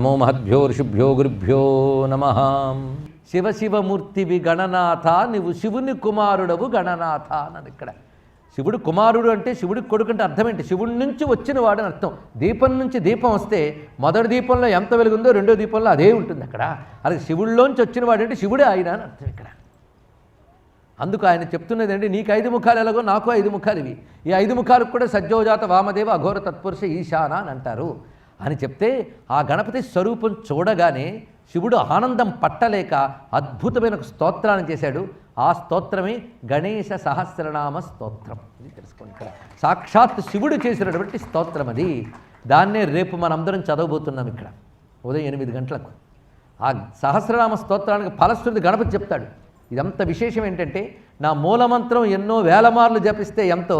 నమో మహద్భ్యో ఋషిభ్యో గురుభ్యో నమః. శివ శివమూర్తివి గణనాథ, నువ్వు శివుని కుమారుడవు గణనాథ అన్నది ఇక్కడ. శివుడు కుమారుడు అంటే శివుడికి కొడుకు అంటే అర్థం ఏంటి? శివుడి నుంచి వచ్చిన వాడు అని అర్థం. దీపం నుంచి దీపం వస్తే మొదటి దీపంలో ఎంత వెలుగుందో రెండో దీపంలో అదే ఉంటుంది అక్కడ. అలాగే శివుడిలోంచి వచ్చిన వాడు అంటే శివుడే ఆయన అని అర్థం ఇక్కడ. అందుకు ఆయన చెప్తున్నది ఏంటి, నీకు 5 ముఖాలు ఎలాగో నాకు 5 ముఖాలు ఇవి. ఈ 5 ముఖాలకు కూడా సజ్జోజాత వామదేవ అఘోర తత్పురుష ఈశాన అని అంటారు అని చెప్తే, ఆ గణపతి స్వరూపం చూడగానే శివుడు ఆనందం పట్టలేక అద్భుతమైన ఒక స్తోత్రాన్ని చేశాడు. ఆ స్తోత్రమే గణేశ సహస్రనామ స్తోత్రం. ఇది తెలుసుకోండి, ఇక్కడ సాక్షాత్ శివుడు చేసినటువంటి స్తోత్రం అది. దాన్నే రేపు మనందరం చదవబోతున్నాం ఇక్కడ ఉదయం 8 గంటలకు. ఆ సహస్రనామ స్తోత్రానికి ఫలశ్రుతి గణపతి చెప్తాడు. ఇదంత విశేషం ఏంటంటే, నా మూలమంత్రం ఎన్నో వేల మార్లు జపిస్తే ఎంతో,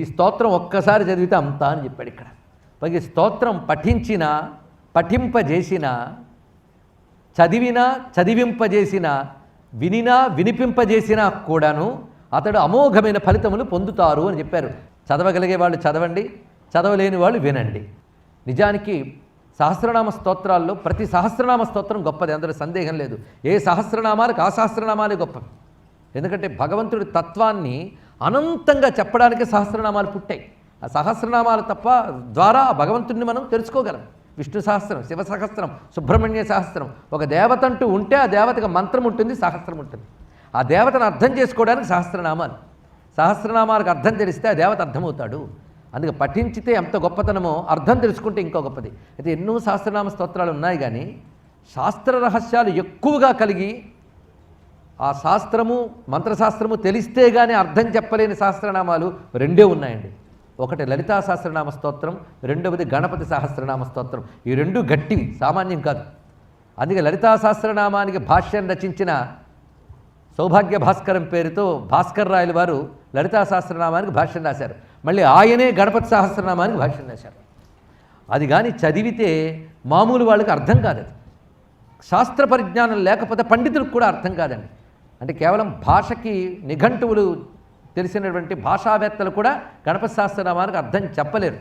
ఈ స్తోత్రం ఒక్కసారి చదివితే అంతా అని చెప్పాడు ఇక్కడ. పైగా స్తోత్రం పఠించినా పఠింపజేసినా, చదివినా చదివింపజేసినా, వినినా వినిపింపజేసినా కూడాను అతడు అమోఘమైన ఫలితములు పొందుతారు అని చెప్పారు. చదవగలిగే వాళ్ళు చదవండి, చదవలేని వాళ్ళు వినండి. నిజానికి సహస్రనామ స్తోత్రాల్లో ప్రతి సహస్రనామ స్తోత్రం గొప్పది, అందులో సందేహం లేదు. ఏ సహస్రనామాలకు ఆ సహస్రనామాలే గొప్పవి. ఎందుకంటే భగవంతుడి తత్వాన్ని అనంతంగా చెప్పడానికి సహస్రనామాలు పుట్టాయి. ఆ సహస్రనామాల తప్ప ద్వారా భగవంతుడిని మనం తెలుసుకోగలం. విష్ణు సహస్రం, శివ సహస్రం, సుబ్రహ్మణ్య సహస్రం. ఒక దేవత అంటూ ఉంటే ఆ దేవతకు మంత్రం ఉంటుంది, సహస్రం ఉంటుంది. ఆ దేవతను అర్థం చేసుకోవడానికి సహస్రనామాలు. సహస్రనామాలకు అర్థం తెలిస్తే ఆ దేవత అర్థమవుతాడు. అందుకే పఠించితే ఎంత గొప్పతనమో అర్థం తెలుసుకుంటే ఇంకో గొప్పది. అయితే ఎన్నో సహస్రనామ స్తోత్రాలు ఉన్నాయి, కానీ శాస్త్ర రహస్యాలు ఎక్కువగా కలిగి ఆ శాస్త్రము మంత్రశాస్త్రము తెలిస్తే కానీ అర్థం చెప్పలేని సహస్రనామాలు 2 ఉన్నాయండి. ఒకటి లలితా సహస్రనామ స్తోత్రం, రెండవది గణపతి సహస్రనామ స్తోత్రం. ఈ 2 గట్టివి, సామాన్యం కాదు. అందుకే లలితా సహస్రనామానికి భాష్యం రచించిన సౌభాగ్య భాస్కరం పేరుతో భాస్కర్ రాయల వారు లలితా సహస్రనామానికి భాష్యం రాశారు. మళ్ళీ ఆయనే గణపతి సహస్రనామానికి భాష్యం రాశారు. అది కానీ చదివితే మామూలు వాళ్ళకి అర్థం కాదు. అది శాస్త్ర పరిజ్ఞానం లేకపోతే పండితులకు కూడా అర్థం కాదండి. అంటే కేవలం భాషకి నిఘంటువులు తెలిసినటువంటి భాషావేత్తలు కూడా గణపతి సహస్రనామానికి అర్థం చెప్పలేరు.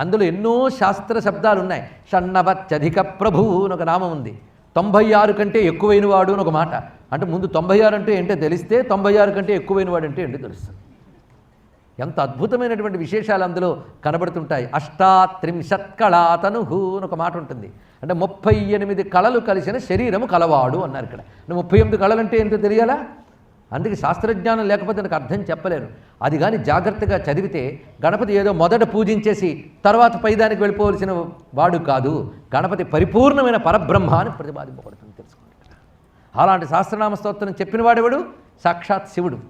అందులో ఎన్నో శాస్త్ర శబ్దాలు ఉన్నాయి. షణ్ణవత్యధిక ప్రభువు అని ఒక నామం ఉంది. 96 కంటే ఎక్కువైన వాడు అని ఒక మాట. అంటే ముందు 96 అంటే ఏంటో తెలిస్తే 96 కంటే ఎక్కువైన వాడు అంటే ఏంటో తెలుస్తుంది. ఎంత అద్భుతమైనటువంటి విశేషాలు అందులో కనబడుతుంటాయి. అష్టాత్రింశత్ కళాతనుహు అని ఒక మాట ఉంటుంది. అంటే 38 కళలు కలిసిన శరీరము కలవాడు అన్నారు ఇక్కడ. 38 కళలు అంటే ఏంటో తెలియాలా? అందుకే శాస్త్రజ్ఞానం లేకపోతే నాకు అర్థం చెప్పలేరు. అది కానీ జాగ్రత్తగా చదివితే గణపతి ఏదో మొదట పూజించేసి తర్వాత పైదానికి వెళ్ళిపోవలసిన వాడు కాదు. గణపతి పరిపూర్ణమైన పరబ్రహ్మ అని ప్రతిపాదింపబడుతుంది, తెలుసుకోండి. అలాంటి సహస్రనామ స్తోత్రం చెప్పిన వాడెవడు? సాక్షాత్ శివుడు.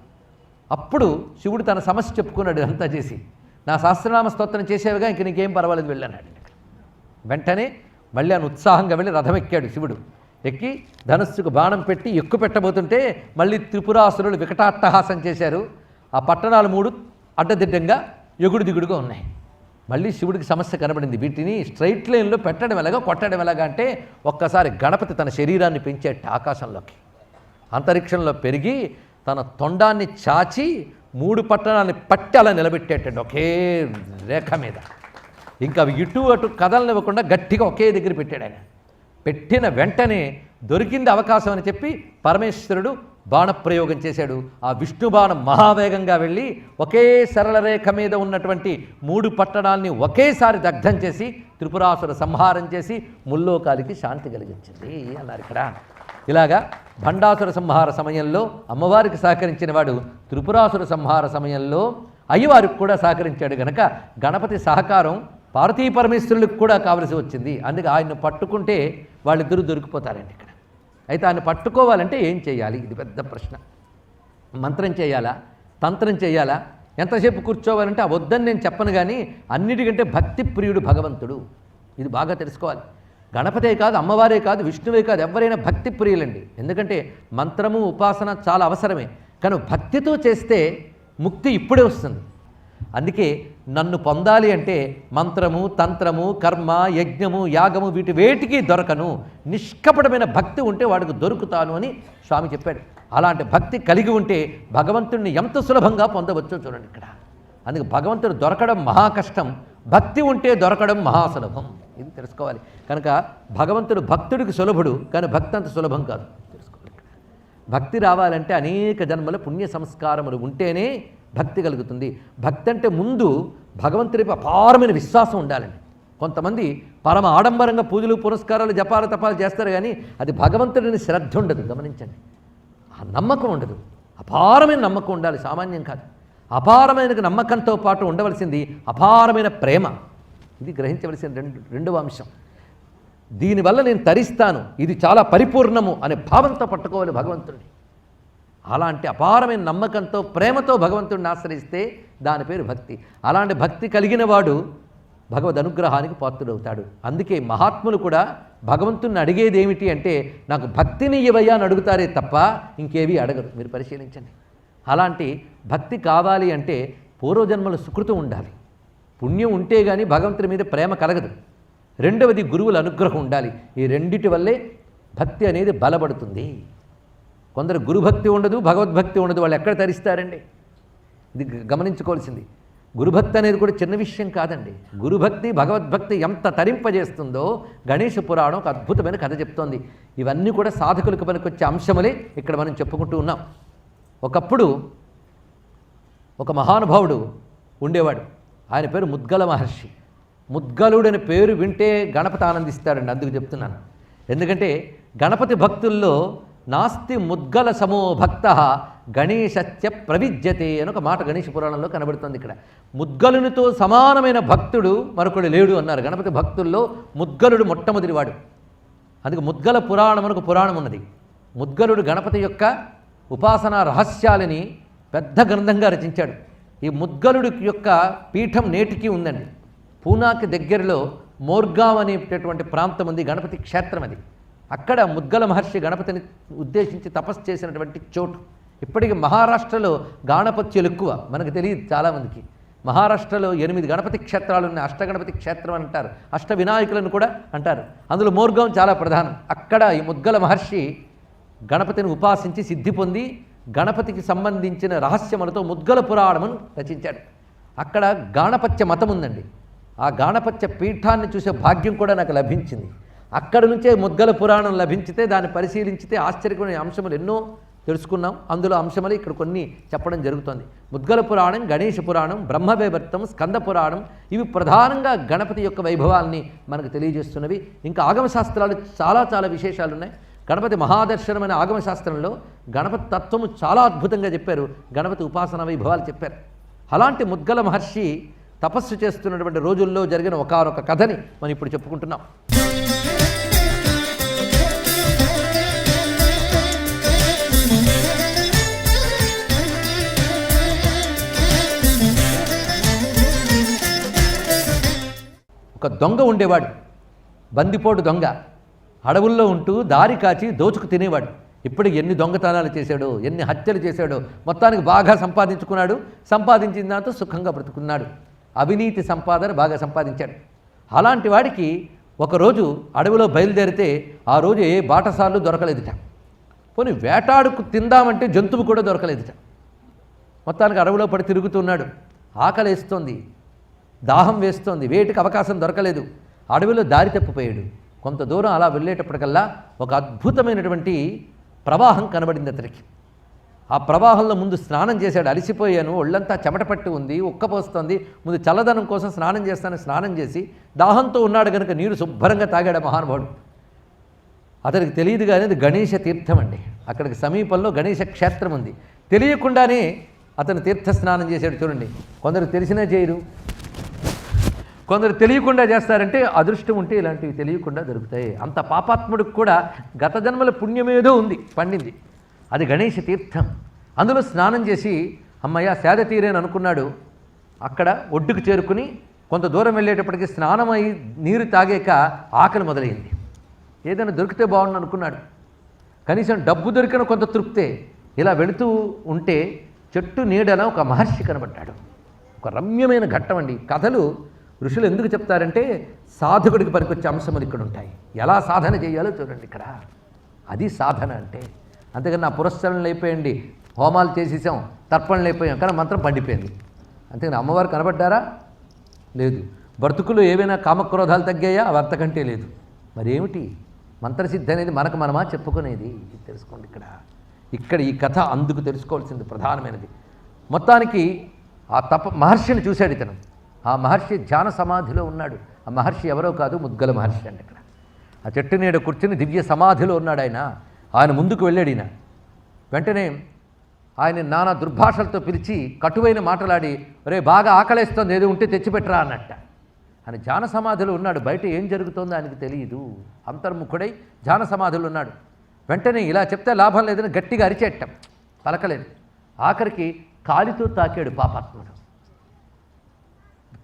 అప్పుడు శివుడు తన సమస్య చెప్పుకున్నాడు అంతా చేసి. నా సహస్రనామ స్తోత్రం చేసేవిగా ఇంక నీకేం పర్వాలేదు వెళ్ళాడు. వెంటనే మళ్ళీ ఆయన ఉత్సాహంగా వెళ్ళి రథం ఎక్కాడు శివుడు. ఎక్కి ధనుస్సుకు బాణం పెట్టి ఎక్కు పెట్టబోతుంటే మళ్ళీ త్రిపురాసురులు వికటాట్టహాసం చేశారు. ఆ పట్టణాలు 3 అడ్డదిడ్డంగా ఎగుడు దిగుడుగా ఉన్నాయి. మళ్ళీ శివుడికి సమస్య కనబడింది. వీటిని స్ట్రైట్ లైన్లో పెట్టడం ఎలాగా, కొట్టడం ఎలాగా అంటే ఒక్కసారి గణపతి తన శరీరాన్ని పెంచేట ఆకాశంలోకి, అంతరిక్షంలో పెరిగి తన తొండాన్ని చాచి 3 పట్టణాలని పట్టి అలా నిలబెట్టేటండి ఒకే రేఖ మీద. ఇంకా అవి ఇటు అటు కదలనివ్వకుండా గట్టిగా ఒకే దగ్గర పెట్టాడు ఆయన. పెట్టిన వెంటనే దొరికింది అవకాశం అని చెప్పి పరమేశ్వరుడు బాణప్రయోగం చేశాడు. ఆ విష్ణు బాణం మహావేగంగా వెళ్ళి ఒకే సరళ రేఖ మీద ఉన్నటువంటి 3 పట్టణాలని ఒకేసారి దగ్ధం చేసి త్రిపురాసుర సంహారం చేసి ముల్లోకాలకి శాంతి కలిగించింది అన్నారు ఇక్కడ. ఇలాగా భండాసుర సంహార సమయంలో అమ్మవారికి సహకరించిన వాడు త్రిపురాసుర సంహార సమయంలో అయ్యవారికి కూడా సహకరించాడు గనక గణపతి సహకారం పార్వతీ పరమేశ్వరులకు కూడా కావలసి వచ్చింది. అందుకే ఆయన్ని పట్టుకుంటే వాళ్ళిద్దరూ దొరికిపోతారండి ఇక్కడ. అయితే ఆయన పట్టుకోవాలంటే ఏం చేయాలి? ఇది పెద్ద ప్రశ్న. మంత్రం చేయాలా, తంత్రం చేయాలా, ఎంతసేపు కూర్చోవాలంటే ఆ వద్దని నేను చెప్పను, కానీ అన్నిటికంటే భక్తి ప్రియుడు భగవంతుడు. ఇది బాగా తెలుసుకోవాలి. గణపతే కాదు, అమ్మవారే కాదు, విష్ణువే కాదు, ఎవరైనా భక్తి ప్రియులండి. ఎందుకంటే మంత్రము ఉపాసన చాలా అవసరమే, కానీ భక్తితో చేస్తే ముక్తి ఇప్పుడే వస్తుంది. అందుకే నన్ను పొందాలి అంటే మంత్రము, తంత్రము, కర్మ, యజ్ఞము, యాగము వీటి వేటికి దొరకను, నిష్కపటమైన భక్తి ఉంటే వాడికి దొరుకుతాను అని స్వామి చెప్పాడు. అలాంటి భక్తి కలిగి ఉంటే భగవంతుడిని ఎంత సులభంగా పొందవచ్చో చూడండి ఇక్కడ. అందుకే భగవంతుడు దొరకడం మహా కష్టం, భక్తి ఉంటే దొరకడం మహాసులభం. ఇది తెలుసుకోవాలి. కనుక భగవంతుడు భక్తుడికి సులభుడు, కానీ భక్తి అంత సులభం కాదు తెలుసుకోవాలి. భక్తి రావాలంటే అనేక జన్మల పుణ్య సంస్కారములు ఉంటేనే భక్తి కలుగుతుంది. భక్తి అంటే ముందు భగవంతుడిపై అపారమైన విశ్వాసం ఉండాలండి. కొంతమంది పరమ ఆడంబరంగా పూజలు పురస్కారాలు జపాలు తపాలు చేస్తారు, కానీ అది భగవంతుడిని శ్రద్ధ ఉండదు. గమనించండి, ఆ నమ్మకం ఉండదు. అపారమైన నమ్మకం ఉండాలి, సామాన్యం కాదు. అపారమైన నమ్మకంతో పాటు ఉండవలసింది అపారమైన ప్రేమ. ఇది గ్రహించవలసిన రెండవ అంశం. దీనివల్ల నేను తరిస్తాను, ఇది చాలా పరిపూర్ణము అనే భావంతో పట్టుకోవాలి భగవంతుడిని. అలాంటి అపారమైన నమ్మకంతో ప్రేమతో భగవంతుడిని ఆశ్రయిస్తే దాని పేరు భక్తి. అలాంటి భక్తి కలిగిన వాడు భగవద్ అనుగ్రహానికి పాత్రుడవుతాడు. అందుకే మహాత్ములు కూడా భగవంతుని అడిగేది ఏమిటి అంటే, నాకు భక్తిని ఇవ్వయ్యా అని అడుగుతారే తప్ప ఇంకేవి అడగరు. మీరు పరిశీలించండి. అలాంటి భక్తి కావాలి అంటే పూర్వజన్మల సుకృతం ఉండాలి, పుణ్యం ఉంటే కానీ భగవంతుని మీద ప్రేమ కలగదు. రెండవది గురువుల అనుగ్రహం ఉండాలి. ఈ రెండిటి వల్లే భక్తి అనేది బలపడుతుంది. కొందరు గురుభక్తి ఉండదు, భగవద్భక్తి ఉండదు, వాళ్ళు ఎక్కడ తరిస్తారండి? ఇది గమనించుకోవాల్సింది. గురుభక్తి అనేది కూడా చిన్న విషయం కాదండి. గురుభక్తి భగవద్భక్తి ఎంత తరింపజేస్తుందో గణేష పురాణం ఒక అద్భుతమైన కథ చెప్తోంది. ఇవన్నీ కూడా సాధకులకు పనికొచ్చే అంశములే ఇక్కడ మనం చెప్పుకుంటూ ఉన్నాం. ఒకప్పుడు ఒక మహానుభావుడు ఉండేవాడు. ఆయన పేరు ముద్గల మహర్షి. ముద్గలుడని పేరు వింటే గణపతి ఆనందిస్తాడండి. అందుకు చెప్తున్నాను. ఎందుకంటే గణపతి భక్తుల్లో నాస్తి ముద్గల సమో భక్త గణేశత్య ప్రవిద్యతే అని ఒక మాట గణేష పురాణంలో కనబడుతుంది. ఇక్కడ ముద్గలునితో సమానమైన భక్తుడు మరొకడు లేడు అన్నారు. గణపతి భక్తుల్లో ముద్గలుడు మొట్టమొదటివాడు. అందుకే ముద్గల పురాణం అని ఒక పురాణం ఉన్నది. ముద్గలుడు గణపతి యొక్క ఉపాసనా రహస్యాలని పెద్ద గ్రంథంగా రచించాడు. ఈ ముద్గలుడి యొక్క పీఠం నేటికి ఉందండి. పూనాకి దగ్గరలో మోర్గావ్ అనేటటువంటి ప్రాంతం ఉంది, గణపతి క్షేత్రం అది. అక్కడ ముద్గల మహర్షి గణపతిని ఉద్దేశించి తపస్సు చేసినటువంటి చోటు. ఇప్పటికీ మహారాష్ట్రలో గాణపత్యులు ఎక్కువ, మనకు తెలియదు చాలామందికి. మహారాష్ట్రలో 8 గణపతి క్షేత్రాలు ఉన్నాయి. అష్టగణపతి క్షేత్రం అంటారు, అష్ట వినాయకులను కూడా అంటారు. అందులో మోర్గాం చాలా ప్రధానం. అక్కడ ఈ ముద్గల మహర్షి గణపతిని ఉపాసించి సిద్ధి పొంది గణపతికి సంబంధించిన రహస్యములతో ముద్గల పురాణమును రచించాడు. అక్కడ గాణపత్య మతం ఉందండి. ఆ గాణపత్య పీఠాన్ని చూసే భాగ్యం కూడా నాకు లభించింది. అక్కడి నుంచే ముద్గల పురాణం లభించితే దాన్ని పరిశీలించితే ఆశ్చర్యమైన అంశములు ఎన్నో తెలుసుకున్నాం. అందులో అంశములు ఇక్కడ కొన్ని చెప్పడం జరుగుతుంది. ముద్గల పురాణం, గణేష పురాణం, బ్రహ్మవైవర్తం, స్కంద పురాణం, ఇవి ప్రధానంగా గణపతి యొక్క వైభవాల్ని మనకు తెలియజేస్తున్నవి. ఇంకా ఆగమశాస్త్రాలు చాలా చాలా విశేషాలు ఉన్నాయి. గణపతి మహాదర్శనమైన ఆగమశాస్త్రంలో గణపతి తత్వము చాలా అద్భుతంగా చెప్పారు. గణపతి ఉపాసన వైభవాలు చెప్పారు. అలాంటి ముద్గల మహర్షి తపస్సు చేస్తున్నటువంటి రోజుల్లో జరిగిన ఒకానొక కథని మనం ఇప్పుడు చెప్పుకుంటున్నాం. ఒక దొంగ ఉండేవాడు, బందిపోటు దొంగ. అడవుల్లో ఉంటూ దారి కాచి దోచుకు తినేవాడు. ఇప్పటికి ఎన్ని దొంగతనాలు చేశాడో, ఎన్ని హత్యలు చేశాడో, మొత్తానికి బాగా సంపాదించుకున్నాడు. సంపాదించిన దాంతో సుఖంగా బ్రతుకున్నాడు. అవినీతి సంపాదన బాగా సంపాదించాడు. అలాంటి వాడికి ఒకరోజు అడవిలో బయలుదేరితే ఆ రోజు ఏ బాటసార్లు దొరకలేదుట. పోనీ వేటాడుకు తిందామంటే జంతువు కూడా దొరకలేదుట. మొత్తానికి అడవిలో పడి తిరుగుతున్నాడు. ఆకలేస్తోంది, దాహం వేస్తోంది, వేటికి అవకాశం దొరకలేదు. అడవిలో దారి తప్పిపోయాడు. కొంత దూరం అలా వెళ్ళేటప్పటికల్లా ఒక అద్భుతమైనటువంటి ప్రవాహం కనబడింది అతనికి. ఆ ప్రవాహంలో ముందు స్నానం చేశాడు. అలసిపోయాను, ఒళ్ళంతా చెమట పట్టి ఉంది, ఉక్కపోస్తోంది, ముందు చల్లదనం కోసం స్నానం చేస్తాను. స్నానం చేసి దాహంతో ఉన్నాడు కనుక నీరు శుభ్రంగా తాగాడు మహానుభావుడు. అతనికి తెలియదు కానీ అది గణేష తీర్థం అండి. అక్కడికి సమీపంలో గణేష క్షేత్రం ఉంది. తెలియకుండానే అతను తీర్థ స్నానం చేశాడు. చూడండి, కొందరు తెలిసినా చేయరు, కొందరు తెలియకుండా చేస్తారంటే అదృష్టం ఉంటే ఇలాంటివి తెలియకుండా దొరుకుతాయి. అంత పాపాత్ముడికి కూడా గత జన్మల పుణ్యమేదో ఉంది, పండింది. అది గణేష తీర్థం. అందులో స్నానం చేసి అమ్మయ్య సేద తీరేని అనుకున్నాడు. అక్కడ ఒడ్డుకు చేరుకుని కొంత దూరం వెళ్ళేటప్పటికి స్నానమై నీరు తాగాక ఆకలి మొదలైంది. ఏదైనా దొరికితే బాగుండు అనుకున్నాడు. కనీసం డబ్బు దొరికిన కొంత తృప్తే. ఇలా వెళుతూ ఉంటే చెట్టు నీడన ఒక మహర్షి కనబడ్డాడు. ఒక రమ్యమైన ఘట్టం అండి. కథలు ఋషులు ఎందుకు చెప్తారంటే సాధకుడికి పనికొచ్చే అంశములు ఇక్కడ ఉంటాయి. ఎలా సాధన చేయాలో చూడండి ఇక్కడ. అది సాధన అంటే. అంతేగాని నా పురస్కరణలు అయిపోయండి, హోమాలు చేసేసాం, తర్పణలు అయిపోయాం, కానీ మంత్రం పండిపోయింది. అంతేగాని అమ్మవారు కనబడ్డారా? లేదు. బ్రతుకులు ఏవైనా కామక్రోధాలు తగ్గాయా? అవి అంతకంటే లేదు. మరేమిటి మంత్రసిద్ధి అనేది మనకు మనమా చెప్పుకునేది? ఇది తెలుసుకోండి ఇక్కడ ఈ కథ అందుకు తెలుసుకోవాల్సింది ప్రధానమైనది. మొత్తానికి ఆ మహర్షిని చూశాడు ఇతను. ఆ మహర్షి ధ్యాన సమాధిలో ఉన్నాడు. ఆ మహర్షి ఎవరో కాదు, ముద్గల మహర్షి అండి. ఇక్కడ ఆ చెట్టు నీడ కూర్చుని దివ్య సమాధిలో ఉన్నాడు ఆయన ముందుకు వెళ్ళాడు. వెంటనే ఆయన నానా దుర్భాషలతో పిలిచి కటువైన మాటలాడి, రే బాగా ఆకలేస్తుంది, ఏదో ఉంటే తెచ్చిపెట్టరా అన్నట్ట. ఆయన ధ్యాన సమాధిలో ఉన్నాడు. బయట ఏం జరుగుతుందో ఆయనకు తెలియదు. అంతర్ముఖుడై ధ్యాన సమాధిలో ఉన్నాడు. వెంటనే ఇలా చెప్తే లాభం లేదని గట్టిగా అరిచేట్టం, పలకలేదు. ఆఖరికి కాలితో తాకాడు పాపాత్ముడు.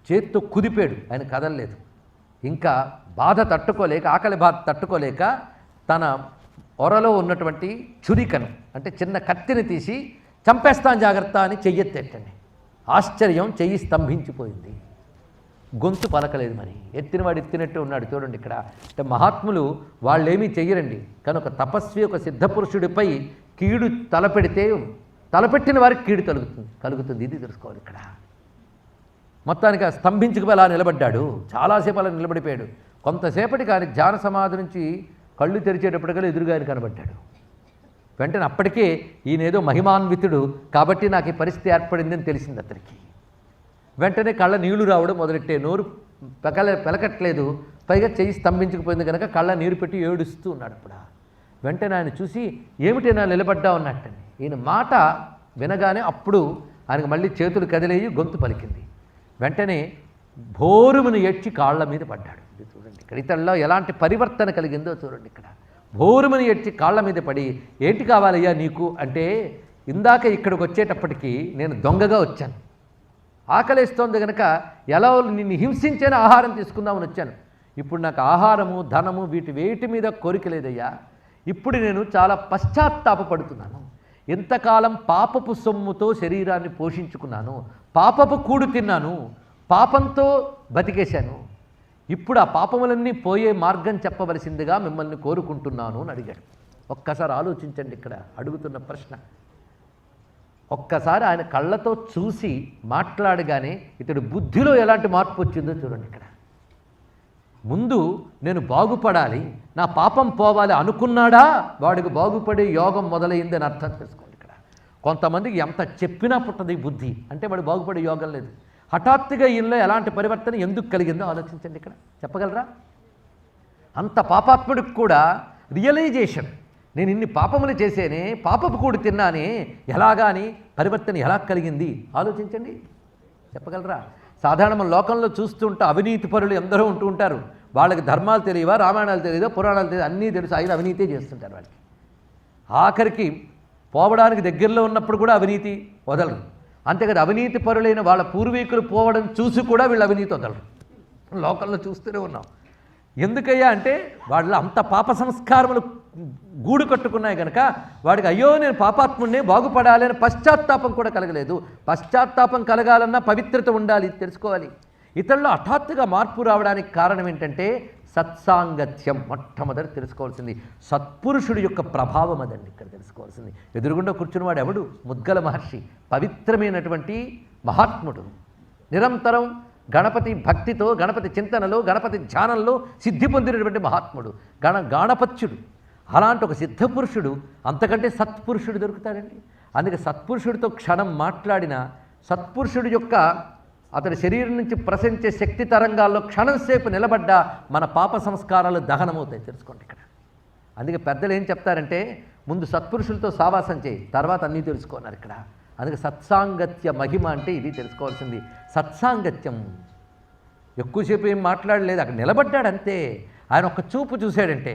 చేత్తో కుదిపాడు, ఆయన కదలలేదు. ఇంకా బాధ తట్టుకోలేక, ఆకలి బాధ తట్టుకోలేక తన ఒరలో ఉన్నటువంటి చురికను అంటే చిన్న కత్తిని తీసి చంపేస్తాను జాగ్రత్త అని చెయ్యెత్తేటండి. ఆశ్చర్యం, చెయ్యి స్తంభించిపోయింది. గొంతు పలకలేదు. మరి ఎత్తినవాడు ఎత్తినట్టు ఉన్నాడు. చూడండి ఇక్కడ అంటే మహాత్ములు వాళ్ళేమీ చెయ్యరండి. కానీ ఒక తపస్వి, ఒక సిద్ధపురుషుడిపై కీడు తలపెట్టిన వారికి కీడు కలుగుతుంది. ఇది తెలుసుకోవాలి ఇక్కడ. మొత్తానికి ఆ స్తంభించుకు అలా నిలబడ్డాడు. చాలాసేపు అలా నిలబడిపోయాడు. కొంతసేపటికి ఆయన ధ్యాన సమాధి నుంచి కళ్ళు తెరిచేటప్పటికల్లా ఎదురుగా ఆయన కనబడ్డాడు. వెంటనే అప్పటికే ఈయనేదో మహిమాన్వితుడు కాబట్టి నాకు ఈ పరిస్థితి ఏర్పడిందని తెలిసింది అతనికి. వెంటనే కళ్ళ నీళ్లు రావడం మొదలెట్టే, నోరు పెలకట్లేదు, పైగా చెయ్యి స్తంభించకపోయింది కనుక కళ్ళ నీరు పెట్టి ఏడుస్తూ ఉన్నాడు. అప్పుడు వెంటనే ఆయన చూసి ఏమిటి నా నిలబడ్డా ఉన్నట్టని. ఈయన మాట వినగానే అప్పుడు ఆయనకు మళ్ళీ చేతులు కదిలేయి, గొంతు పలికింది. వెంటనే భోరుమును ఏడ్చి కాళ్ల మీద పడ్డాడు. ఇది చూడండి ఇక్కడ ఇతల్లో ఎలాంటి పరివర్తన కలిగిందో చూడండి. ఇక్కడ భోరుమును ఏడ్చి కాళ్ల మీద పడి, ఏంటి కావాలయ్యా నీకు అంటే, ఇందాక ఇక్కడికి వచ్చేటప్పటికి నేను దొంగగా వచ్చాను, ఆకలేస్తోంది కనుక ఎలా నిన్ను హింసించిన ఆహారం తీసుకుందామని వచ్చాను. ఇప్పుడు నాకు ఆహారము, ధనము వేటి మీద కోరిక లేదయ్యా. ఇప్పుడు నేను చాలా పశ్చాత్తాపపడుతున్నాను. ఎంతకాలం పాపపు సొమ్ముతో శరీరాన్ని పోషించుకున్నాను, పాపపు కూడు తిన్నాను, పాపంతో బతికేశాను. ఇప్పుడు ఆ పాపములన్నీ పోయే మార్గం చెప్పవలసిందిగా మిమ్మల్ని కోరుకుంటున్నాను అని అడిగాడు. ఒక్కసారి ఆలోచించండి ఇక్కడ అడుగుతున్న ప్రశ్న. ఒక్కసారి ఆయన కళ్ళతో చూసి మాట్లాడగానే ఇతడు బుద్ధిలో ఎలాంటి మార్పు వచ్చిందో చూడండి. ఇక్కడ ముందు నేను బాగుపడాలి, నా పాపం పోవాలి అనుకున్నాడా, వాడికి బాగుపడే యోగం మొదలైందని అర్థం చేసుకోండి. ఇక్కడ కొంతమందికి ఎంత చెప్పినా పుట్టదు ఈ బుద్ధి, అంటే వాడు బాగుపడే యోగం లేదు. హఠాత్తుగా ఈయనలో ఎలాంటి పరివర్తన ఎందుకు కలిగిందో ఆలోచించండి. ఇక్కడ చెప్పగలరా? అంత పాపాత్ముడికి కూడా రియలైజేషన్, నేను ఇన్ని పాపములు చేసేనే, పాపపు కూడు తిన్నానే, ఎలాగాని పరివర్తన ఎలా కలిగింది ఆలోచించండి. చెప్పగలరా? సాధారణ లోకంలో చూస్తుంటే అవినీతి పరులు ఎందరో ఉంటూ ఉంటారు. వాళ్ళకి ధర్మాలు తెలియవా, రామాయణాలు తెలియదా, పురాణాలు తెలియదు, అన్నీ తెలుసు, అయినా అవినీతే చేస్తుంటారు. వాళ్ళకి ఆఖరికి పోవడానికి దగ్గరలో ఉన్నప్పుడు కూడా అవినీతి వదలరు. అంతేకాదు అవినీతి పరులైన వాళ్ళ పూర్వీకులు పోవడం చూసి కూడా వీళ్ళు అవినీతి వదలరు. లోకంలో చూస్తూనే ఉన్నాం. ఎందుకయ్యా అంటే వాళ్ళ అంత పాప సంస్కారములు గూడు కట్టుకున్నాయి కనుక వాడికి అయ్యో నేను పాపాత్ముడిని, బాగుపడాలి అని పశ్చాత్తాపం కూడా కలగలేదు. పశ్చాత్తాపం కలగాలన్నా పవిత్రత ఉండాలి, తెలుసుకోవాలి. ఇతరుల్లో హఠాత్తుగా మార్పు రావడానికి కారణం ఏంటంటే సత్సాంగత్యం. మొట్టమొదటి తెలుసుకోవాల్సింది సత్పురుషుడి యొక్క ప్రభావం అదండి ఇక్కడ తెలుసుకోవాల్సింది. ఎదురుగుండా కూర్చున్నవాడు ఎవడు? ముద్గల మహర్షి, పవిత్రమైనటువంటి మహాత్ముడు, నిరంతరం గణపతి భక్తితో, గణపతి చింతనలో, గణపతి ధ్యానంలో సిద్ధి పొందినటువంటి మహాత్ముడు, గాణపత్యుడు. అలాంటి ఒక సిద్ధపురుషుడు, అంతకంటే సత్పురుషుడు దొరుకుతాడండి. అందుకే సత్పురుషుడితో క్షణం మాట్లాడిన, సత్పురుషుడి యొక్క అతడి శరీరం నుంచి ప్రసరించే శక్తి తరంగాల్లో క్షణం సేపు నిలబడ్డ మన పాప సంస్కారాలు దహనమవుతాయి, తెలుసుకోండి ఇక్కడ. అందుకే పెద్దలు ఏం చెప్తారంటే ముందు సత్పురుషులతో సావాసం చేయి, తర్వాత అన్నీ తెలుసుకున్నారు ఇక్కడ. అందుకే సత్సాంగత్య మహిమ అంటే ఇది తెలుసుకోవాల్సింది. సత్సాంగత్యం. ఎక్కువసేపు ఏం మాట్లాడలేదు, అక్కడ నిలబడ్డాడు అంతే. ఆయన ఒక చూపు చూశాడంటే,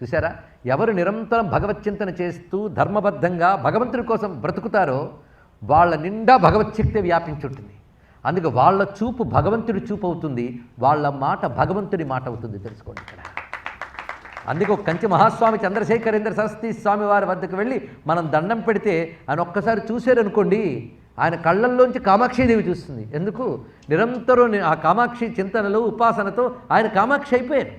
చూసారా, ఎవరు నిరంతరం భగవచ్చింతన చేస్తూ ధర్మబద్ధంగా భగవంతుడి కోసం బ్రతుకుతారో వాళ్ళ నిండా భగవచ్ఛక్తి వ్యాపించుంటుంది. అందుకే వాళ్ళ చూపు భగవంతుడి చూపు అవుతుంది, వాళ్ళ మాట భగవంతుడి మాట అవుతుంది, తెలుసుకోండి ఇక్కడ. అందుకే ఒక కంచి మహాస్వామి చంద్రశేఖరేంద్ర సరస్వతి స్వామి వారి వద్దకు వెళ్ళి మనం దండం పెడితే ఆయన ఒక్కసారి చూశారనుకోండి, ఆయన కళ్ళల్లోంచి కామాక్షీదేవి చూస్తుంది. ఎందుకు? నిరంతరం ఆ కామాక్షి చింతనలో, ఉపాసనతో ఆయన కామాక్షి అయిపోయారు.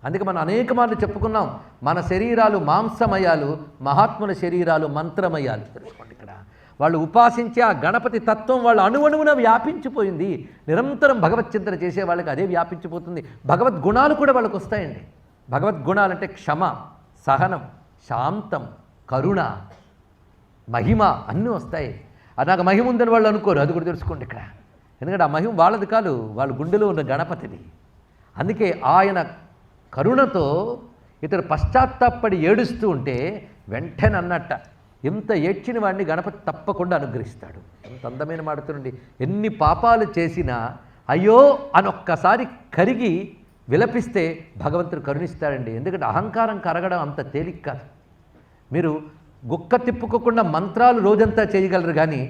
అందుకే మనం అనేక మార్లు చెప్పుకున్నాం, మన శరీరాలు మాంసమయాలు, మహాత్ముల శరీరాలు మంత్రమయాలు, తెలుసుకోండి ఇక్కడ. వాళ్ళు ఉపాసించే ఆ గణపతి తత్వం వాళ్ళ అణువణువున వ్యాపించిపోయింది. నిరంతరం భగవచ్చింతన చేసే వాళ్ళకి అదే వ్యాపించిపోతుంది. భగవద్గుణాలు కూడా వాళ్ళకు వస్తాయండి. భగవద్గుణాలంటే క్షమ, సహనం, శాంతం, కరుణ, మహిమ అన్నీ వస్తాయి. అది నాకు మహిమ ఉందని వాళ్ళు అనుకోరు, అది కూడా తెలుసుకోండి ఇక్కడ. ఎందుకంటే ఆ మహిమ వాళ్ళది కాదు, వాళ్ళ గుండెలో ఉన్న గణపతిది. అందుకే ఆయన కరుణతో ఇతరు పశ్చాత్తాపడి ఏడుస్తూ ఉంటే వెంటనే అన్నట్ట, ఎంత ఏడ్చిన వాడిని గణపతి తప్పకుండా అనుగ్రహిస్తాడు. ఎంత అందమైన మాడుతుండండి. ఎన్ని పాపాలు చేసినా అయ్యో అనొక్కసారి కరిగి విలపిస్తే భగవంతుడు కరుణిస్తాడండి. ఎందుకంటే అహంకారం కరగడం అంత తేలిక కాదు. మీరు గుక్క తిప్పుకోకుండా మంత్రాలు రోజంతా చేయగలరు, కానీ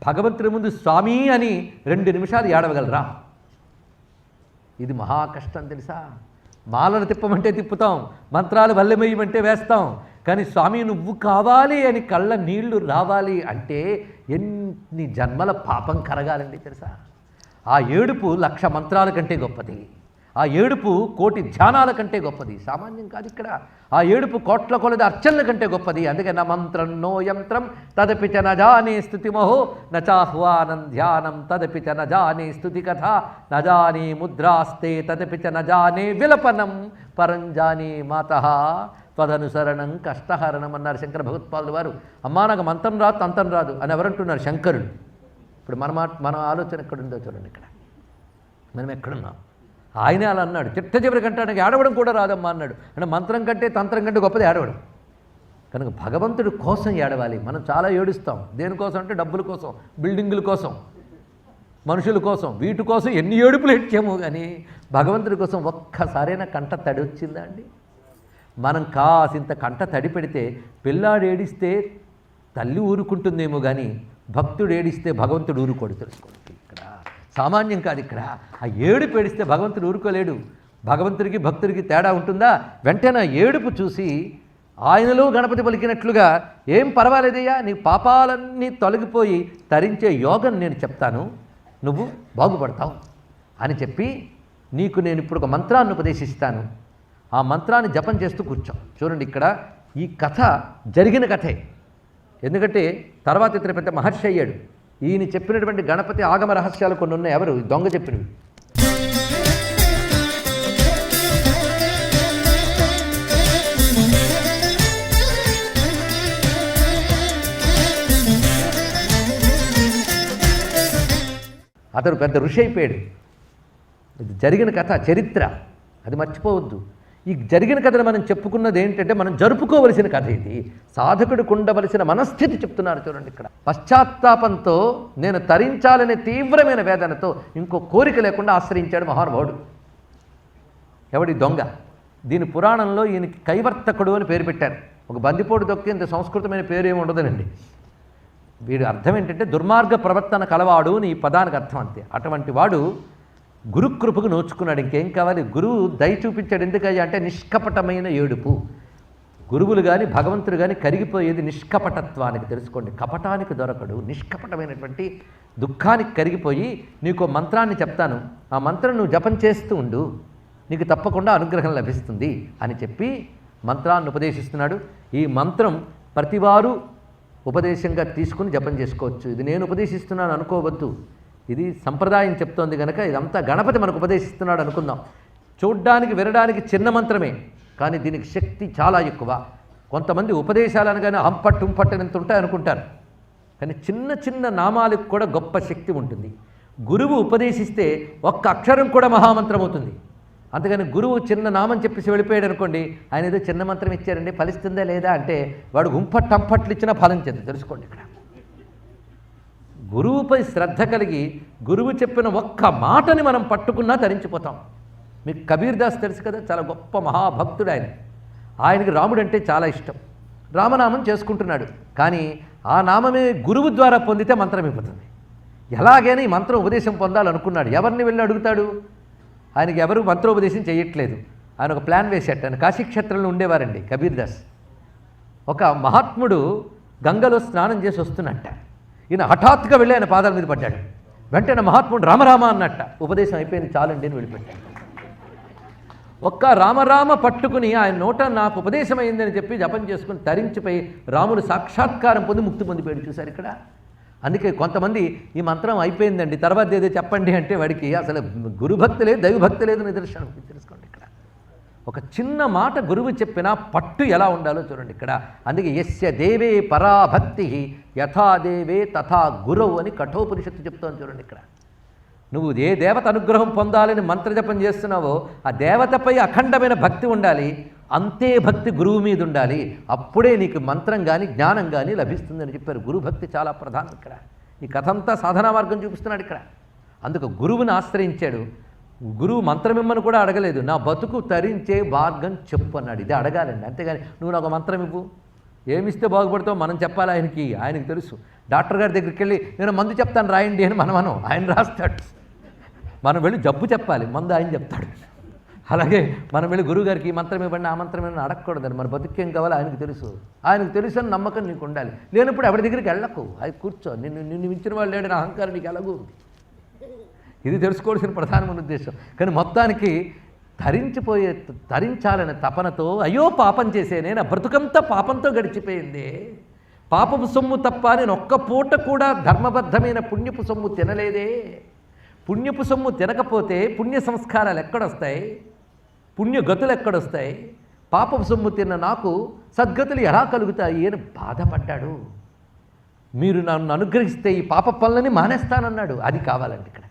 భగవంతుడి ముందు స్వామి అని 2 నిమిషాలు ఏడవగలరా? ఇది మహా కష్టం తెలుసా. మాలను తిప్పమంటే తిప్పుతాం, మంత్రాలు వల్లెమేయమంటే వేస్తాం, కానీ స్వామి నువ్వు కావాలి అని కళ్ళ నీళ్లు రావాలి అంటే ఎన్ని జన్మల పాపం కరగాలండి తెలుసా. ఆ ఏడుపు 1,00,000 మంత్రాల కంటే గొప్పది. ఆ ఏడుపు 1,000,000 ధ్యానాల కంటే గొప్పది. సామాన్యం కాదు ఇక్కడ. ఆ ఏడుపు 1,00,000 కొలది అర్చనల కంటే గొప్పది. అందుకే నా మంత్రం నో యంత్రం తదపి చ నజానే స్తుతిమహో నచాహ్వానం ధ్యానం తదపి చ నజానే స్తుతి కథ నజానే ముద్రాస్తే తదపి చ నజానే విలపనం పరంజానే మాతః త్వదనుసరణం కష్టహరణం అన్నారు శంకర భగవత్పాదులు వారు. అమ్మా నాకు మంత్రం రాదు, తంత్రం రాదు అని ఎవరంటున్నారు? శంకరుడు. ఇప్పుడు మన ఆలోచన ఎక్కడుందో చూడండి. ఇక్కడ మనం ఎక్కడున్నాం? ఆయనే అలా అన్నాడు. చిట్ట చివరి కంటే నాకు ఏడవడం కూడా రాదమ్మా అన్నాడు. అంటే మంత్రం కంటే తంత్రం కంటే గొప్పది ఏడవడం. కనుక భగవంతుడి కోసం ఏడవాలి. మనం చాలా ఏడుస్తాం. దేనికోసం అంటే డబ్బుల కోసం, బిల్డింగుల కోసం, మనుషుల కోసం, వీటి కోసం ఎన్ని ఏడుపులు ఎట్టాము. కానీ భగవంతుడి కోసం ఒక్కసారైనా కంట తడి వచ్చిందా అండి? మనం కాసింత కంట తడి పెడితే పిల్లాడు ఏడిస్తే తల్లి ఊరుకుంటుందేమో, కానీ భక్తుడు ఏడిస్తే భగవంతుడు ఊరుకోడు. తెలుసుకోండి, ఇక్కడ సామాన్యం కాదు. ఇక్కడ ఆ ఏడుపు ఏడిస్తే భగవంతుడు ఊరుకోలేడు. భగవంతుడికి భక్తుడికి తేడా ఉంటుందా? వెంటనే ఏడుపు చూసి ఆయనలో గణపతి పలికినట్లుగా ఏం పర్వాలేదయ్యా, నీ పాపాలన్నీ తొలగిపోయి తరించే యోగం నేను చెప్తాను, నువ్వు బాగుపడతావు అని చెప్పి నీకు నేను ఇప్పుడు ఒక మంత్రాన్ని ఉపదేశిస్తాను. ఆ మంత్రాన్ని జపం చేస్తూ కూర్చో. చూడండి, ఇక్కడ ఈ కథ జరిగిన కథే. ఎందుకంటే తర్వాత ఇతర పెద్ద మహర్షి అయ్యాడు. ఈయన చెప్పినటువంటి గణపతి ఆగమ రహస్యాలు కొన్ని ఉన్నాయి. ఎవరు? దొంగ చెప్పినవి. అతడు పెద్ద ఋషి అయిపోయాడు. ఇది జరిగిన కథ, చరిత్ర, అది మర్చిపోవద్దు. ఈ జరిగిన కథను మనం చెప్పుకున్నది ఏంటంటే మనం జరుపుకోవలసిన కథ. ఇది సాధకుడికి ఉండవలసిన మనస్థితి చెప్తున్నారు. చూడండి, ఇక్కడ పశ్చాత్తాపంతో నేను తరించాలనే తీవ్రమైన వేదనతో ఇంకో కోరిక లేకుండా ఆశ్రయించాడు మహానుభావుడు. ఎవడి? దొంగ. దీని పురాణంలో ఈయనకి కైవర్తకుడు అని పేరు పెట్టారు. ఒక బందిపోటు దొక్కి ఇంత సంస్కృతమైన పేరు ఏమి ఉండదనండి. వీడి అర్థం ఏంటంటే దుర్మార్గ ప్రవర్తన కలవాడు అని ఈ పదానికి అర్థం అంతే. అటువంటి వాడు గురుకృపకు నోచుకున్నాడు. ఇంకేం కావాలి? గురువు దయ చూపించాడు. ఎందుకయ్యా అంటే నిష్కపటమైన ఏడుపు. గురువులు కానీ భగవంతుడు కానీ కరిగిపోయేది నిష్కపటత్వానికి. తెలుసుకోండి, కపటానికి దొరకడు. నిష్కపటమైనటువంటి దుఃఖానికి కరిగిపోయి నీకు మంత్రాన్ని చెప్తాను, ఆ మంత్రం నువ్వు జపం చేస్తూ ఉండు, నీకు తప్పకుండా అనుగ్రహం లభిస్తుంది అని చెప్పి మంత్రాన్ని ఉపదేశిస్తున్నాడు. ఈ మంత్రం ప్రతివారు ఉపదేశంగా తీసుకుని జపం చేసుకోవచ్చు. ఇది నేను ఉపదేశిస్తున్నాను అనుకోవద్దు. ఇది సంప్రదాయం చెప్తోంది కనుక ఇదంతా గణపతి మనకు ఉపదేశిస్తున్నాడు అనుకుందాం. చూడ్డానికి వినడానికి చిన్న మంత్రమే, కానీ దీనికి శక్తి చాలా ఎక్కువ. కొంతమంది ఉపదేశాలు అనగానే హంపట్టు ఉంపట్టనంత ఉంటాయి అనుకుంటారు, కానీ చిన్న చిన్న నామాలకు కూడా గొప్ప శక్తి ఉంటుంది. గురువు ఉపదేశిస్తే ఒక్క అక్షరం కూడా మహామంత్రం అవుతుంది. అంతేగాని గురువు చిన్న నామం చెప్పేసి వెళ్ళిపోయాడు అనుకోండి, ఆయన ఏదో చిన్న మంత్రం ఇచ్చారండి ఫలిస్తుందా లేదా అంటే వాడు హంపట్లు ఇచ్చినా ఫలించదు. తెలుసుకోండి, ఇక్కడ గురువుపై శ్రద్ధ కలిగి గురువు చెప్పిన ఒక్క మాటని మనం పట్టుకున్నా తరించిపోతాం. మీకు కబీర్ దాస్ తెలుసు కదా, చాలా గొప్ప మహాభక్తుడు ఆయన. ఆయనకి రాముడు అంటే చాలా ఇష్టం. రామనామం చేసుకుంటున్నాడు, కానీ ఆ నామమే గురువు ద్వారా పొందితే మంత్రం అయిపోతుంది. ఎలాగైనా ఈ మంత్రం ఉపదేశం పొందాలనుకున్నాడు. ఎవరిని వెళ్ళి అడుగుతాడు? ఆయనకి ఎవరు మంత్రోపదేశం చేయట్లేదు. ఆయన ఒక ప్లాన్ వేసేట. ఆయన కాశీక్షేత్రంలో ఉండేవారండి కబీర్ దాస్. ఒక మహాత్ముడు గంగలో స్నానం చేసి వస్తున్నట్ట. ఈయన హఠాత్తుగా వెళ్ళి ఆయన పాదాల మీద పడ్డాడు. వెంటనే మహాత్ముడు రామరామ అన్నట్ట. ఉపదేశం అయిపోయింది, చాలండి అని వెళ్ళిపెట్టాడు. ఒక్క రామరామ పట్టుకుని ఆయన నోట నాకు ఉపదేశం అయిందని చెప్పి జపం చేసుకుని తరించిపోయి రాముడు సాక్షాత్కారం పొంది ముక్తి పొందిపోయాడు. చూశారు ఇక్కడ. అందుకే కొంతమంది ఈ మంత్రం అయిపోయిందండి తర్వాత ఏదో చెప్పండి అంటే వాడికి అసలు గురుభక్తి లేదు, దైవభక్తి లేదు నిదర్శనం. తెలుసుకోండి ఇక్కడ ఒక చిన్న మాట గురువు చెప్పినా పట్టు ఎలా ఉండాలో చూడండి ఇక్కడ. అందుకే యస్య దేవే పరాభక్తి యథా దేవే తథా గురవు అని కఠోపనిషత్తు చెప్తోంది చూడండి ఇక్కడ. నువ్వు ఏ దేవత అనుగ్రహం పొందాలని మంత్రజపం చేస్తున్నావో ఆ దేవతపై అఖండమైన భక్తి ఉండాలి, అంతే భక్తి గురువు మీద ఉండాలి. అప్పుడే నీకు మంత్రం కానీ జ్ఞానం కానీ లభిస్తుందని చెప్పారు. గురుభక్తి చాలా ప్రధానం ఇక్కడ. ఈ కథంతా సాధనా మార్గం చూపిస్తున్నాడు ఇక్కడ. అందుకు గురువుని ఆశ్రయించాడు. గురువు మంత్రమిమ్మని కూడా అడగలేదు, నా బతుకు తరించే మార్గం చెప్పు అన్నాడు. ఇది అడగాలండి, అంతేగాని నువ్వు నాకు మంత్రం ఇవ్వు, ఏమిస్తే బాగుపడతావు మనం చెప్పాలి ఆయనకి తెలుసు. డాక్టర్ గారి దగ్గరికి వెళ్ళి నేను మందు చెప్తాను రాయండి అని మనం ఆయన రాస్తాడు. మనం వెళ్ళి జబ్బు చెప్పాలి, మందు ఆయన చెప్తాడు. అలాగే మనం వెళ్ళి గురువుగారికి ఈ మంత్రం ఇవ్వండి ఆ మంత్రం ఇవ్వండి అడగకూడదని. మన బతుకేం కావాలో ఆయనకు తెలుసు అని నమ్మకం నీకు ఉండాలి. లేనప్పుడు ఎవరి దగ్గరికి వెళ్ళకు, అది కూర్చో, నిన్ను మించిన వాళ్ళు లేడని అహంకారం నీకు ఎలాగూ. ఇది తెలుసుకోవాల్సిన ప్రధానమైన ఉద్దేశం. కానీ మొత్తానికి తరించాలనే తపనతో అయ్యో పాపం చేసేనే, నా బ్రతుకంతా పాపంతో గడిచిపోయింది, పాపపు సొమ్ము తప్ప నేను ఒక్క పూట కూడా ధర్మబద్ధమైన పుణ్యపు సొమ్ము తినలేదే. పుణ్యపు సొమ్ము తినకపోతే పుణ్య సంస్కారాలు ఎక్కడొస్తాయి, పుణ్యగతులు ఎక్కడొస్తాయి, పాపపు సొమ్ము తిన్న నాకు సద్గతులు ఎలా కలుగుతాయి అని బాధపడ్డాడు. మీరు నన్ను అనుగ్రహిస్తే ఈ పాప పనులని మానేస్తానన్నాడు. అది కావాలండి ఇక్కడ.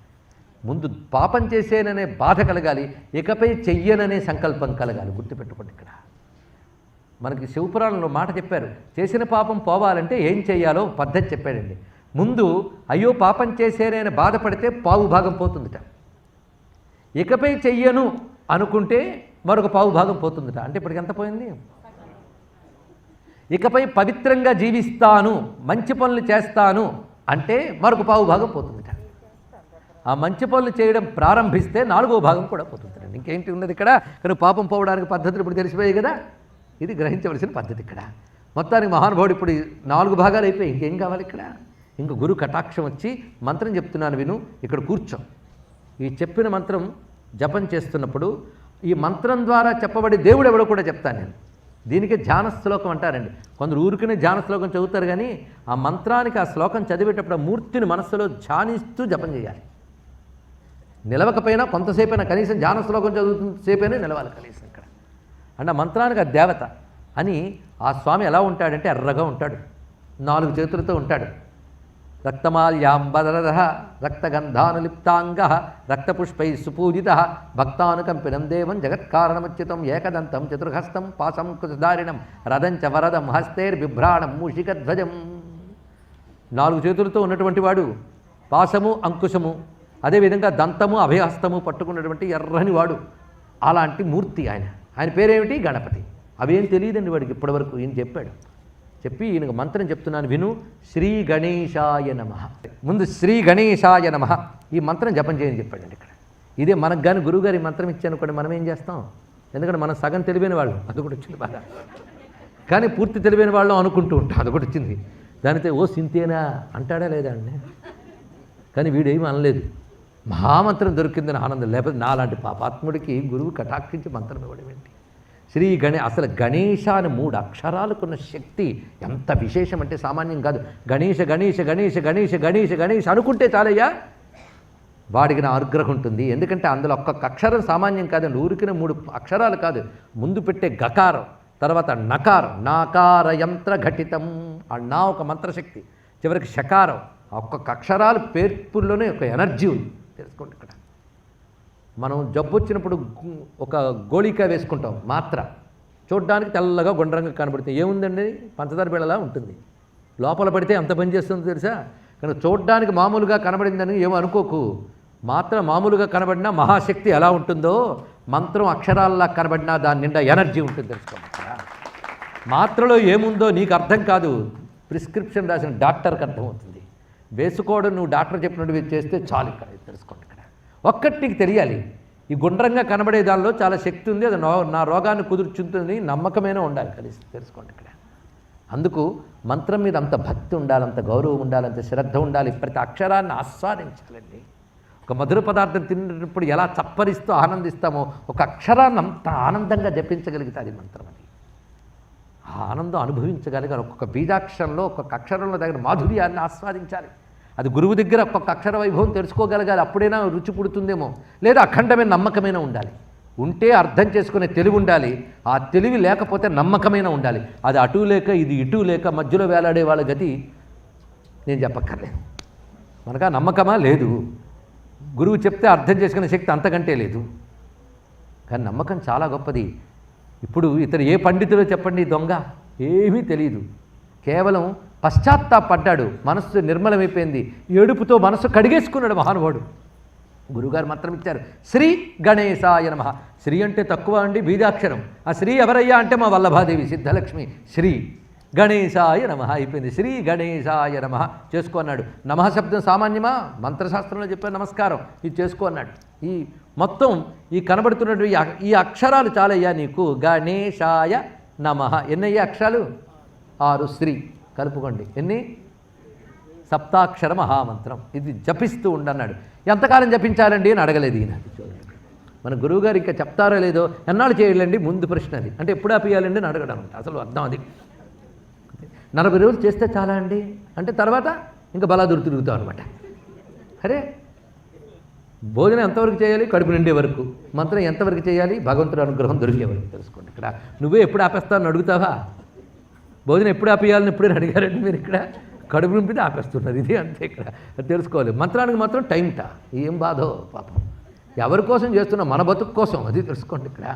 ముందు పాపం చేసేననే బాధ కలగాలి, ఇకపై చెయ్యననే సంకల్పం కలగాలి. గుర్తుపెట్టుకోండి ఇక్కడ. మనకి శివపురాణంలో మాట చెప్పారు, చేసిన పాపం పోవాలంటే ఏం చెయ్యాలో పద్ధతి చెప్పాడండి. ముందు అయ్యో పాపం చేసేనే బాధపడితే పావు భాగం పోతుందిట. ఇకపై చెయ్యను అనుకుంటే మరొక పావు భాగం పోతుందిట. అంటే ఇప్పటికి ఎంత పోయింది? ఇకపై పవిత్రంగా జీవిస్తాను, మంచి పనులు చేస్తాను అంటే మరొక పావు భాగం పోతుందిట. ఆ మంచి పనులు చేయడం ప్రారంభిస్తే 4వ భాగం కూడా పోతుందండి. ఇంకేంటి ఉన్నది ఇక్కడ? కానీ పాపం పోవడానికి పద్ధతులు ఇప్పుడు తెలిసిపోయాయి కదా. ఇది గ్రహించవలసిన పద్ధతి ఇక్కడ. మొత్తానికి మహానుభావుడు ఇప్పుడు 4 భాగాలు అయిపోయి ఇంకేం కావాలి ఇక్కడ? ఇంక గురు కటాక్షం వచ్చి మంత్రం చెప్తున్నాను విను, ఇక్కడ కూర్చో. ఈ చెప్పిన మంత్రం జపం చేస్తున్నప్పుడు ఈ మంత్రం ద్వారా చెప్పబడి దేవుడు ఎవడో కూడా చెప్తాను నేను. దీనికి ధ్యాన శ్లోకం అంటారండి. కొందరు ఊరికనే ధ్యాన శ్లోకం చదువుతారు, కానీ ఆ మంత్రానికి ఆ శ్లోకం చదివేటప్పుడు ఆ మూర్తిని మనస్సులో ధ్యానిస్తూ జపం చేయాలి. నిలవకపోయినా కొంతసేపైనా కనీసం ధ్యాన శ్లోకం చదువుతుసేపైనా నిలవాలి కనీసం ఇక్కడ. అంటే ఆ మంత్రానికి ఆ దేవత అని ఆ స్వామి ఎలా ఉంటాడంటే ఎర్రగా ఉంటాడు, 4 చేతులతో ఉంటాడు. రక్తమాల్యాంబదరద రక్తగంధానులిప్తాంగ రక్తపుష్పై సుపూజిత భక్తానుకంపినం దేవం జగత్కారణముచ్యుతం ఏకదంతం చతుర్హస్తం పాశంకుశధారిణం రథంచ వరదం హస్తైర్బిభ్రాణం మూషికధ్వజం. 4 చేతులతో ఉన్నటువంటి వాడు, పాశము అంకుశము, అదేవిధంగా దంతము అభయహస్తము పట్టుకున్నటువంటి ఎర్రని వాడు. అలాంటి మూర్తి ఆయన పేరేమిటి? గణపతి. అవేం తెలియదండి వాడికి ఇప్పటివరకు. ఈయన చెప్పాడు. చెప్పి ఈయనకు మంత్రం చెప్తున్నాను విను. శ్రీ గణేశాయ నమః. ముందు శ్రీ గణేశాయ నమః ఈ మంత్రం జపం చేయని చెప్పాడండి ఇక్కడ. ఇదే మనకు కానీ గురువుగారి మంత్రం ఇచ్చానుకోండి, మనం ఏం చేస్తాం? ఎందుకంటే మనం సగం తెలివైన వాళ్ళు, అది కూడా వచ్చింది బాగా. కానీ పూర్తి తెలివైన వాళ్ళు అనుకుంటూ ఉంటాం, అది కూడా వచ్చింది. దానితో ఓ సింతేనా అంటాడా లేదా అండి? కానీ వీడేమీ అనలేదు. మహామంత్రం దొరికిందని ఆనందం. లేకపోతే నాలాంటి పాపాత్ముడికి గురువు కటాక్షించి మంత్రం ఇవ్వడం ఏంటి? శ్రీ అసలు గణేశ అని 3 అక్షరాలకున్న శక్తి ఎంత విశేషం అంటే సామాన్యం కాదు. గణేశ గణేశ గణేశ గణేశ గణేశ గణేశ అనుకుంటే చాలయ్యా వాడికి నా అనుగ్రహం ఉంటుంది. ఎందుకంటే అందులో ఒక్కొక్క అక్షరం సామాన్యం కాదండి. ఊరికిన 3 అక్షరాలు కాదు, ముందు పెట్టే గకారం, తర్వాత నకారం, నాకార యంత్ర ఘటితం. ఆ నా ఒక మంత్రశక్తి, చివరికి షకారం. ఒక్కొక్క అక్షరాలు పేర్పుల్లోనే ఒక ఎనర్జీ ఉంది. తెలుసుకోండి ఇక్కడ. మనం జబ్బు వచ్చినప్పుడు ఒక గోళికాయ వేసుకుంటాం, మాత్ర. చూడ్డానికి తెల్లగా గుండ్రంగా కనబడుతుంది. ఏముందండి? పంచదార బిళ్ళలా ఉంటుంది. లోపల పడితే ఎంత పని చేస్తుందో తెలుసా? కానీ చూడ్డానికి మామూలుగా కనబడిందని ఏమో అనుకోకు. మాత్రం మామూలుగా కనబడినా మహాశక్తి ఎలా ఉంటుందో, మంత్రం అక్షరాల్లా కనబడినా దాని నిండా ఎనర్జీ ఉంటుంది. తెలుసుకోండి. మాత్రలో ఏముందో నీకు అర్థం కాదు, ప్రిస్క్రిప్షన్ రాసిన డాక్టర్కి అర్థమవుతుంది. వేసుకోవడం నువ్వు డాక్టర్ చెప్పినట్టు చేస్తే చాలు. ఇక్కడ తెలుసుకోండి. ఇక్కడ ఒక్కటి నీకు తెలియాలి, ఈ గుండ్రంగా కనబడే దానిలో చాలా శక్తి ఉంది, అది నా రోగాన్ని కుదుర్చుంటుంది, నమ్మకమైన ఉండాలి కలిసి. తెలుసుకోండి ఇక్కడ. అందుకు మంత్రం మీద అంత భక్తి ఉండాలి, అంత గౌరవం ఉండాలి, అంత శ్రద్ధ ఉండాలి. ప్రతి అక్షరాన్ని ఆస్వాదించాలండి. ఒక మధుర పదార్థం తిన్నప్పుడు ఎలా చప్పరిస్తూ ఆనందిస్తామో, ఒక అక్షరాన్ని అంత ఆనందంగా జపించగలిగితే అది మంత్రం. అది ఆ ఆనందం అనుభవించగలిగారు. ఒక్కొక్క బీజాక్షరంలో ఒక్కొక్క అక్షరంలో దగ్గర మాధుర్యాన్ని ఆస్వాదించాలి. అది గురువు దగ్గర ఒక్కొక్క అక్షర వైభవం తెలుసుకోగలగాలి. అప్పుడైనా రుచి పుడుతుందేమో. లేదా అఖండమైన నమ్మకమైన ఉండాలి. ఉంటే అర్థం చేసుకునే తెలివి ఉండాలి. ఆ తెలివి లేకపోతే నమ్మకమైన ఉండాలి. అది అటు లేక ఇది ఇటు లేక మధ్యలో వేలాడే వాళ్ళ గతి నేను చెప్పక్కర్లేదు. మనకు ఆ నమ్మకమా లేదు. గురువు చెప్తే అర్థం చేసుకునే శక్తి అంతకంటే లేదు. కానీ నమ్మకం చాలా గొప్పది. ఇప్పుడు ఇతను ఏ పండితుడో చెప్పండి, దొంగ ఏమీ తెలియదు. కేవలం పశ్చాత్తాపడ్డాడు, మనస్సు నిర్మలమైపోయింది, ఏడుపుతో మనస్సు కడిగేసుకున్నాడు మహానుభావుడు. గురుగారు మంత్రం ఇచ్చారు, శ్రీ గణేశాయ నమః. శ్రీ అంటే తక్కువ అండి, బీజాక్షరం. ఆ శ్రీ ఎవరయ్యా అంటే మా వల్లభాదేవి సిద్ధలక్ష్మి. శ్రీ గణేశాయ నమః అయిపోయింది. శ్రీ గణేశాయ నమః చేసుకో అన్నాడు. నమః శబ్దం సామాన్యమా? మంత్రశాస్త్రంలో చెప్పారు నమస్కారం, ఇది చేసుకో అన్నాడు. ఈ మొత్తం ఈ కనబడుతున్నటువంటి ఈ అక్షరాలు చాలయ్యా నీకు. గణేశాయ నమః. ఎన్నయ్యా అక్షరాలు? 6. శ్రీ కలుపుకోండి. ఎన్ని? సప్తాక్షర మహామంత్రం. ఇది జపిస్తూ ఉండన్నాడు. ఎంతకాలం జపించాలండి అని అడగలేదు ఈయన. చూడండి, మన గురువుగారు ఇంకా చెప్తారో లేదో, ఎన్నాళ్ళు చేయాలండి ముందు ప్రశ్న అది. అంటే ఎప్పుడు ఆపేయాలండి అని అడగడం. అసలు అర్థం అది. 40 రోజులు చేస్తే చాలా అండి అంటే తర్వాత ఇంకా బలాదురు తిరుగుతాం అనమాట. అరే భోజనం ఎంతవరకు చేయాలి? కడుపు నిండే వరకు. మంత్రం ఎంతవరకు చేయాలి? భగవంతుడి అనుగ్రహం దొరికే వరకు. తెలుసుకోండి. ఇక్కడ నువ్వే ఎప్పుడు ఆపేస్తానని అడుగుతావా? భోజనం ఎప్పుడు ఆపేయాలని ఎప్పుడైనా అడిగారండి మీరు? ఇక్కడ కడుపు నింపితే ఆపేస్తున్నారు. ఇది అంతే. ఇక్కడ అది తెలుసుకోవాలి. మంత్రానికి మాత్రం టైంటా ఏం బాధో పాపం. ఎవరి కోసం చేస్తున్నాం? మన బతుకు కోసం. అది తెలుసుకోండి. ఇక్కడ